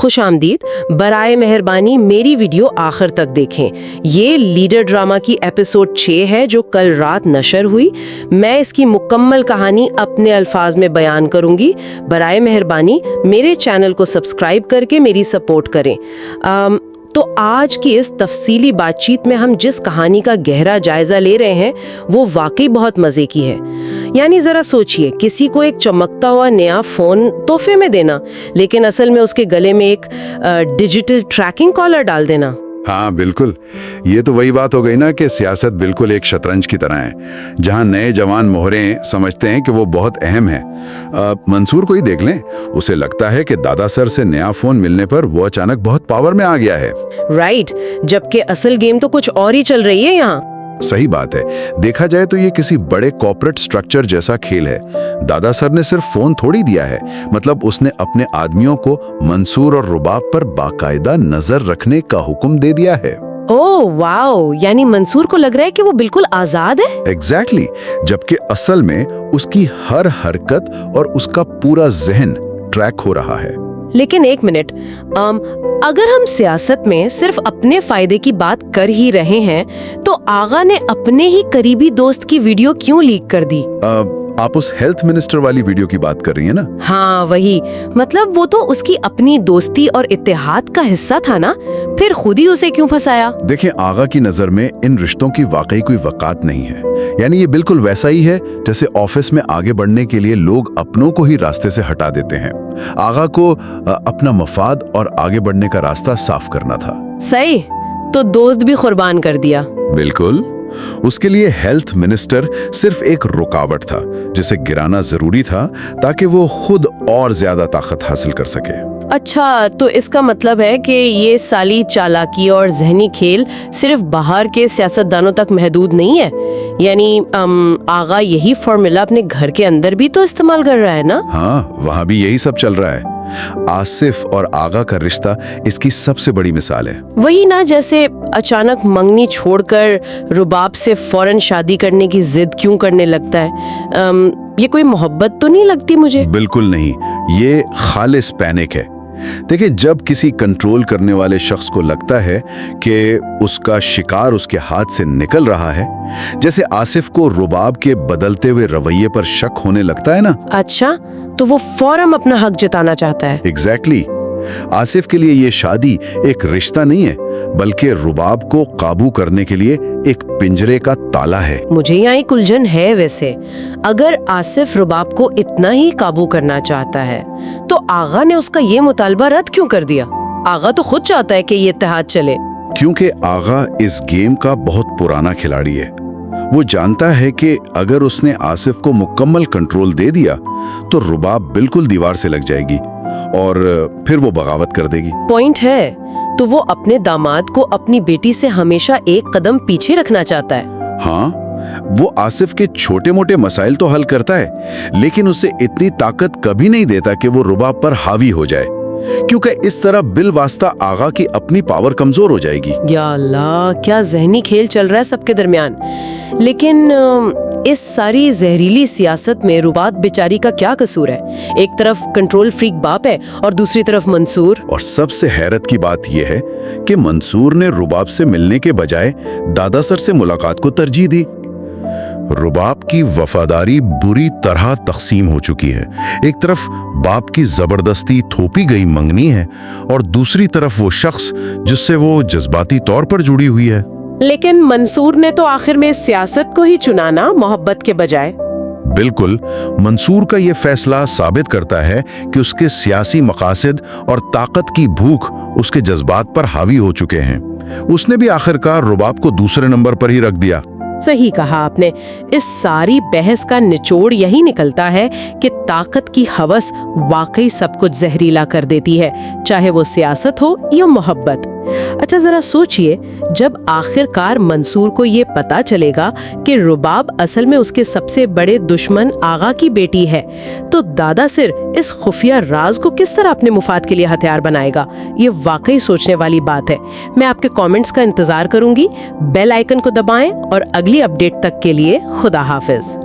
خوش آمدید. برائے مہربانی میری ویڈیو آخر تک دیکھیں. یہ لیڈر ڈرامہ کی ایپیسوڈ 6 ہے جو کل رات نشر ہوئی. میں اس کی مکمل کہانی اپنے الفاظ میں بیان کروں گی. برائے مہربانی میرے چینل کو سبسکرائب کر کے میری سپورٹ کریں. تو آج کی اس تفصیلی بات چیت میں ہم جس کہانی کا گہرا جائزہ لے رہے ہیں وہ واقعی بہت مزے کی ہے. یعنی ذرا سوچئے، کسی کو ایک چمکتا ہوا نیا فون تحفے میں دینا، لیکن اصل میں اس کے گلے میں ایک ڈیجیٹل ٹریکنگ کالر ڈال دینا. ہاں بالکل، یہ تو وہی بات ہو گئی نا کہ سیاست بالکل ایک شطرنج کی طرح ہے، جہاں نئے جوان مہریں سمجھتے ہیں کہ وہ بہت اہم ہے. منصور کو ہی دیکھ لیں، اسے لگتا ہے کہ دادا سر سے نیا فون ملنے پر وہ اچانک بہت پاور میں آ گیا ہے. رائٹ، جبکہ اصل گیم تو کچھ اور ہی چل رہی ہے یہاں. صحیح بات ہے. دیکھا جائے تو یہ کسی بڑے کارپوریٹ سٹرکچر جیسا کھیل ہے. دادا سر نے صرف فون تھوڑی دیا ہے، مطلب اس نے اپنے آدمیوں کو منصور اور رباب پر باقاعدہ نظر رکھنے کا حکم دے دیا ہے. اوہ واو، یعنی منصور کو لگ رہا ہے کہ وہ بالکل آزاد ہے. ایگزیکٹلی، جبکہ اصل میں اس کی ہر حرکت اور اس کا پورا ذہن ٹریک ہو رہا ہے. لیکن ایک منٹ، اگر ہم سیاست میں صرف اپنے فائدے کی بات کر ہی رہے ہیں تو آغا نے اپنے ہی قریبی دوست کی ویڈیو کیوں لیک کر دی؟ آپ اس ہیلتھ منسٹر والی ویڈیو کی بات کر رہی ہیں نا؟ ہاں وہی، مطلب وہ تو اس کی اپنی دوستی اور اتحاد کا حصہ تھا نا، پھر خود ہی اسے کیوں پھنسایا؟ دیکھیں، آغا کی نظر میں ان رشتوں کی واقعی کوئی وقات نہیں ہے. یعنی یہ بالکل ویسا ہی ہے جیسے آفس میں آگے بڑھنے کے لیے لوگ اپنوں کو ہی راستے سے ہٹا دیتے ہیں. آغا کو اپنا مفاد اور آگے بڑھنے کا راستہ صاف کرنا تھا. صحیح، تو دوست بھی قربان کر دیا. بالکل، اس کے لیے ہیلتھ منسٹر صرف ایک رکاوٹ تھا جسے گرانا ضروری تھا تاکہ وہ خود اور زیادہ طاقت حاصل کر سکے. اچھا، تو اس کا مطلب ہے کہ یہ سالی چالاکی اور ذہنی کھیل صرف باہر کے سیاستدانوں تک محدود نہیں ہے. یعنی آغا یہی فارمولا اپنے گھر کے اندر بھی تو استعمال کر رہا ہے نا؟ ہاں، وہاں بھی یہی سب چل رہا ہے. آصف اور آغا کا رشتہ اس کی سب سے بڑی مثال ہے. وہی نا، جیسے اچانک منگنی چھوڑ کر رباب سے فوراً شادی کرنے کی ضد کیوں کرنے لگتا ہے. یہ کوئی محبت تو نہیں لگتی مجھے. بالکل نہیں، یہ خالص پینک ہے. دیکھیں، جب کسی کنٹرول کرنے والے شخص کو لگتا ہے کہ اس کا شکار اس کے ہاتھ سے نکل رہا ہے، جیسے آصف کو رباب کے بدلتے ہوئے رویے پر شک ہونے لگتا ہے نا. اچھا، تو وہ فوراً اپنا حق جتانا چاہتا ہے. ایگزیکٹلی. آصف کے لیے یہ شادی ایک رشتہ نہیں ہے بلکہ رباب کو قابو کرنے کے لیے ایک پنجرے کا تالا ہے. مجھے یہاں ایک الجھن ہے. ویسے اگر آصف رباب کو اتنا ہی قابو کرنا چاہتا ہے تو آغا نے اس کا یہ مطالبہ رد کیوں کر دیا؟ آغا تو خود چاہتا ہے کہ یہ اتحاد چلے. کیونکہ آغا اس گیم کا بہت پرانا کھلاڑی ہے. وہ جانتا ہے کہ اگر اس نے آصف کو مکمل کنٹرول دے دیا تو رباب بالکل دیوار سے لگ جائے گی اور پھر وہ بغاوت کر دے گی. پوائنٹ ہے. تو وہ اپنے داماد کو اپنی بیٹی سے ہمیشہ ایک قدم پیچھے رکھنا چاہتا ہے. ہاں، وہ آصف کے چھوٹے موٹے مسائل تو حل کرتا ہے لیکن اسے اتنی طاقت کبھی نہیں دیتا کہ وہ رباب پر حاوی ہو جائے، کیونکہ اس طرح بالواسطہ آغا کی اپنی پاور کمزور ہو جائے گی. یا اللہ، کیا ذہنی کھیل چل رہا ہے سب کے درمیان. لیکن اس ساری زہریلی سیاست میں رباب بیچاری کا کیا قصور ہے؟ ایک طرف کنٹرول فریک باپ ہے اور دوسری طرف منصور. اور سب سے حیرت کی بات یہ ہے کہ منصور نے رباب سے ملنے کے بجائے دادا سر سے ملاقات کو ترجیح دی. رباب کی وفاداری بری طرح تقسیم ہو چکی ہے. ایک طرف باپ کی زبردستی تھوپی گئی منگنی ہے اور دوسری طرف وہ شخص جس سے وہ جذباتی طور پر جڑی ہوئی ہے. لیکن منصور نے تو آخر میں سیاست کو ہی چنانا محبت کے بجائے. بالکل، منصور کا یہ فیصلہ ثابت کرتا ہے کہ اس کے سیاسی مقاصد اور طاقت کی بھوک اس کے جذبات پر حاوی ہو چکے ہیں. اس نے بھی آخرکار رباب کو دوسرے نمبر پر ہی رکھ دیا. صحیح کہا آپ نے. اس ساری بحث کا نچوڑ یہی نکلتا ہے کہ طاقت کی ہوس واقعی سب کچھ زہریلا کر دیتی ہے، چاہے وہ سیاست ہو یا محبت. اچھا ذرا سوچئے، جب آخر کار منصور کو یہ پتا چلے گا کہ رباب اصل میں اس کے سب سے بڑے دشمن آغا کی بیٹی ہے تو دادا سر اس خفیہ راز کو کس طرح اپنے مفاد کے لیے ہتھیار بنائے گا؟ یہ واقعی سوچنے والی بات ہے. میں آپ کے کامنٹس کا انتظار کروں گی. بیل آئیکن کو دبائیں اور اگلی اپڈیٹ تک کے لیے خدا حافظ.